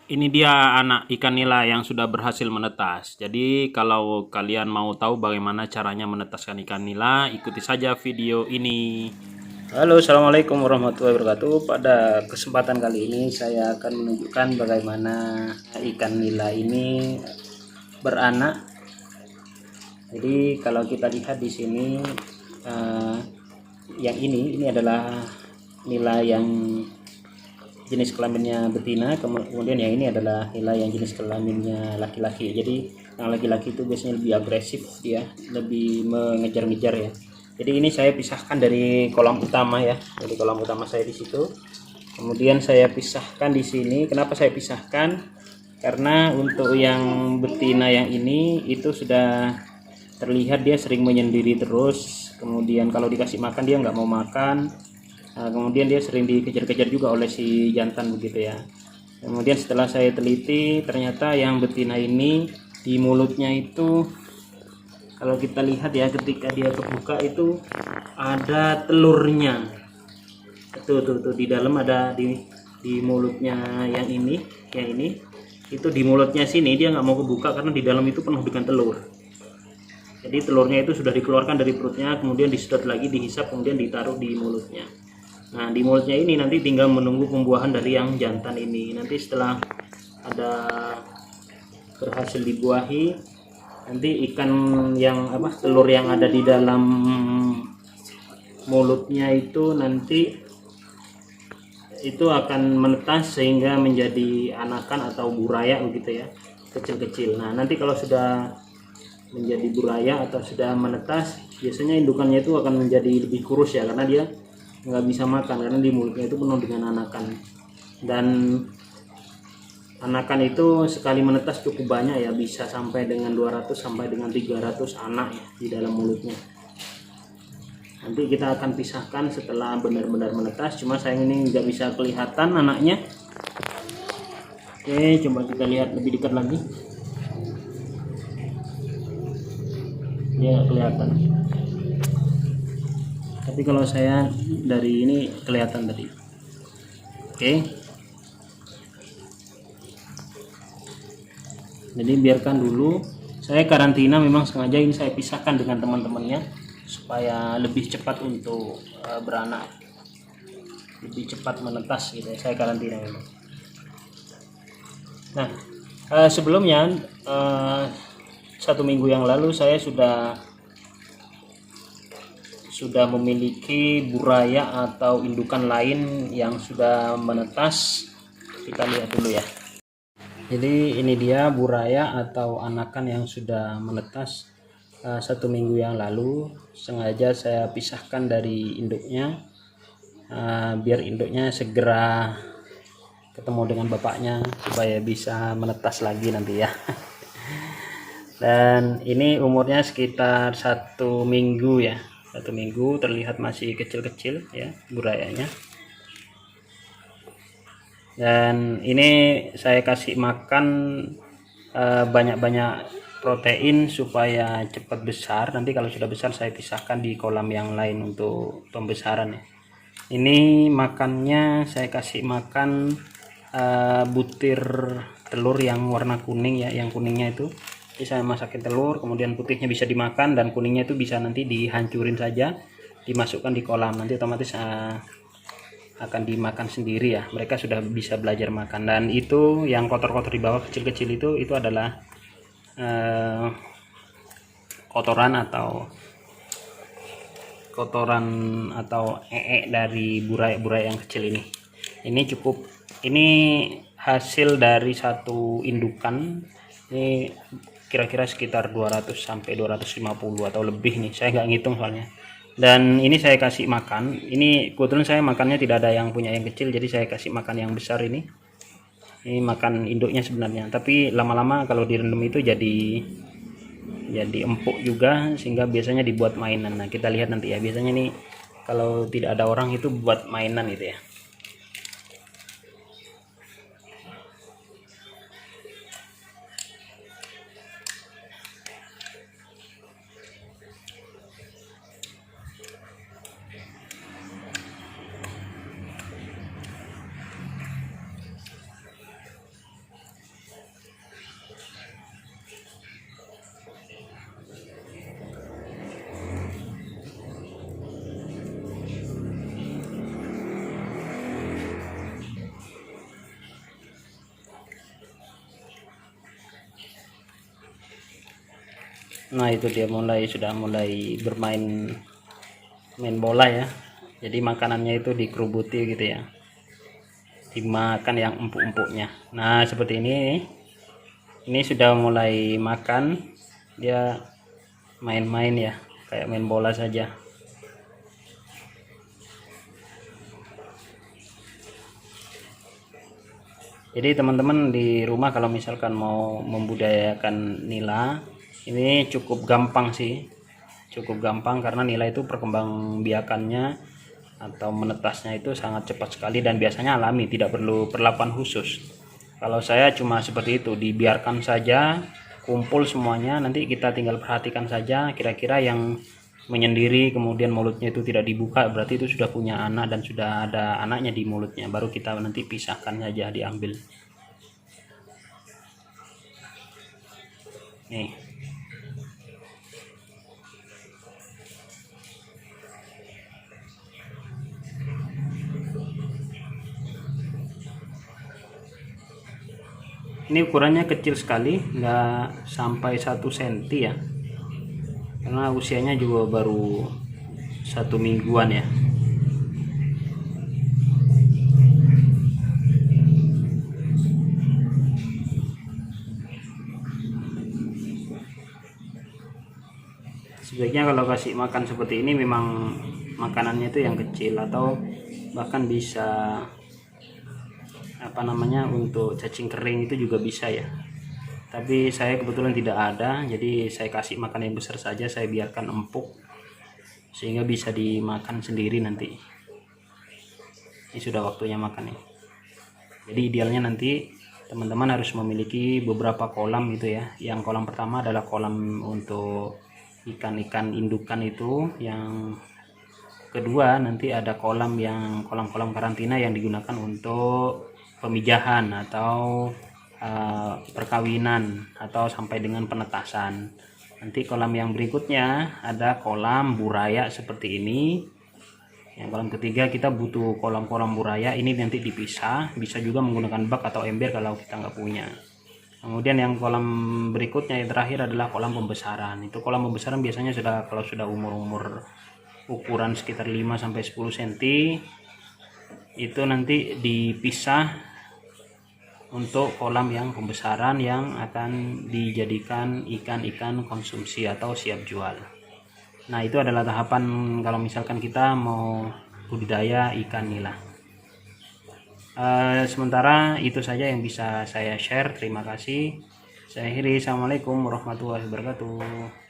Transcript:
Ini dia anak ikan nila yang sudah berhasil menetas. Jadi kalau kalian mau tahu bagaimana caranya menetaskan ikan nila, ikuti saja video ini. Halo, assalamualaikum warahmatullahi wabarakatuh. Pada kesempatan kali ini saya akan menunjukkan bagaimana ikan nila ini beranak. Jadi kalau kita lihat di sini, yang ini adalah nila yang jenis kelaminnya betina, kemudian yang ini adalah nila yang jenis kelaminnya laki-laki. Jadi yang laki-laki itu biasanya lebih agresif, dia lebih mengejar-ngejar ya. Jadi ini saya pisahkan dari kolam utama ya, dari kolam utama saya di situ. Kemudian saya pisahkan di sini. Kenapa saya pisahkan? Karena untuk yang betina yang ini itu sudah terlihat dia sering menyendiri terus. Kemudian kalau dikasih makan dia nggak mau makan. Nah, kemudian dia sering dikejar-kejar juga oleh si jantan begitu ya. Kemudian setelah saya teliti, ternyata yang betina ini di mulutnya itu, kalau kita lihat ya, ketika dia kebuka itu ada telurnya. Tuh, di dalam ada di mulutnya yang ini itu di mulutnya sini dia nggak mau kebuka karena di dalam itu penuh dengan telur. Jadi telurnya itu sudah dikeluarkan dari perutnya, kemudian disedot lagi, dihisap, kemudian ditaruh di mulutnya. Nah, di mulutnya ini nanti tinggal menunggu pembuahan dari yang jantan ini. Nanti setelah ada berhasil dibuahi, nanti ikan yang telur yang ada di dalam mulutnya itu nanti itu akan menetas sehingga menjadi anakan atau buraya begitu ya, kecil-kecil. Nah, nanti kalau sudah menjadi buraya atau sudah menetas, biasanya indukannya itu akan menjadi lebih kurus ya, karena dia nggak bisa makan karena di mulutnya itu penuh dengan anakan. Dan anakan itu sekali menetas cukup banyak ya, bisa sampai dengan 200 sampai dengan 300 anak ya di dalam mulutnya. Nanti kita akan pisahkan setelah benar-benar menetas, cuma sayang ini nggak bisa kelihatan anaknya. Oke, coba kita lihat lebih dekat lagi. Dia nggak kelihatan, tapi kalau saya dari ini kelihatan tadi. Oke, jadi biarkan dulu. Saya karantina, memang sengaja ini saya pisahkan dengan teman-temannya supaya lebih cepat untuk beranak, lebih cepat menetas gitu ya. Saya karantina memang. Nah, sebelumnya 1 minggu yang lalu saya sudah memiliki buraya atau indukan lain yang sudah menetas. Kita lihat dulu ya. Jadi ini dia buraya atau anakan yang sudah menetas 1 minggu yang lalu. Sengaja saya pisahkan dari induknya biar induknya segera ketemu dengan bapaknya supaya bisa menetas lagi nanti ya. Dan ini umurnya sekitar 1 minggu ya. 1 minggu, terlihat masih kecil-kecil ya burayanya. Dan ini saya kasih makan banyak-banyak protein supaya cepat besar. Nanti kalau sudah besar saya pisahkan di kolam yang lain untuk pembesaran ya. Ini makannya saya kasih makan butir telur yang warna kuning ya, yang kuningnya itu. Jadi saya masakin telur, kemudian putihnya bisa dimakan dan kuningnya itu bisa nanti dihancurin saja, dimasukkan di kolam. Nanti otomatis akan dimakan sendiri ya. Mereka sudah bisa belajar makan. Dan itu yang kotor-kotor di bawah kecil-kecil itu adalah kotoran atau dari burai-burai yang kecil ini. Ini hasil dari satu indukan. Ini kira-kira sekitar 200 sampai 250 atau lebih nih, saya nggak ngitung soalnya. Dan ini saya kasih makan, ini kebetulan saya makannya tidak ada yang punya yang kecil, jadi saya kasih makan yang besar. Ini makan induknya sebenarnya, tapi lama-lama kalau direndam itu jadi empuk juga, sehingga biasanya dibuat mainan. Nah, kita lihat nanti ya, biasanya nih kalau tidak ada orang itu buat mainan gitu ya. Nah itu dia sudah mulai main bola ya. Jadi makanannya itu dikerubuti gitu ya, dimakan yang empuk-empuknya. Nah seperti ini sudah mulai makan, dia main-main ya, kayak main bola saja. Jadi teman-teman di rumah kalau misalkan mau membudayakan nila, ini cukup gampang sih, cukup gampang karena nila itu perkembangbiakannya atau menetasnya itu sangat cepat sekali dan biasanya alami, tidak perlu perlakuan khusus. Kalau saya cuma seperti itu, dibiarkan saja kumpul semuanya, nanti kita tinggal perhatikan saja kira-kira yang menyendiri kemudian mulutnya itu tidak dibuka, berarti itu sudah punya anak dan sudah ada anaknya di mulutnya, baru kita nanti pisahkan saja, diambil. Nih. Ini ukurannya kecil sekali, nggak sampai 1 cm ya, karena usianya juga baru 1 mingguan ya. Sebaiknya kalau kasih makan seperti ini memang makanannya itu yang kecil, atau bahkan bisa untuk cacing kering itu juga bisa ya, tapi saya kebetulan tidak ada, jadi saya kasih makan yang besar saja, saya biarkan empuk sehingga bisa dimakan sendiri nanti. Ini sudah waktunya makan ya. Jadi idealnya nanti teman-teman harus memiliki beberapa kolam gitu ya. Yang kolam pertama adalah kolam untuk ikan-ikan indukan itu, yang kedua nanti ada kolam karantina yang digunakan untuk pemijahan atau perkawinan atau sampai dengan penetasan. Nanti kolam yang berikutnya ada kolam buraya seperti ini. Yang kolam ketiga kita butuh kolam-kolam buraya, ini nanti dipisah, bisa juga menggunakan bak atau ember kalau kita nggak punya. Kemudian yang kolam berikutnya yang terakhir adalah kolam pembesaran. Itu kolam pembesaran biasanya kalau sudah umur ukuran sekitar 5-10 cm, itu nanti dipisah untuk kolam yang pembesaran yang akan dijadikan ikan-ikan konsumsi atau siap jual. Nah itu adalah tahapan kalau misalkan kita mau budidaya ikan nila. Sementara itu saja yang bisa saya share. Terima kasih. Saya akhiri. Assalamualaikum warahmatullahi wabarakatuh.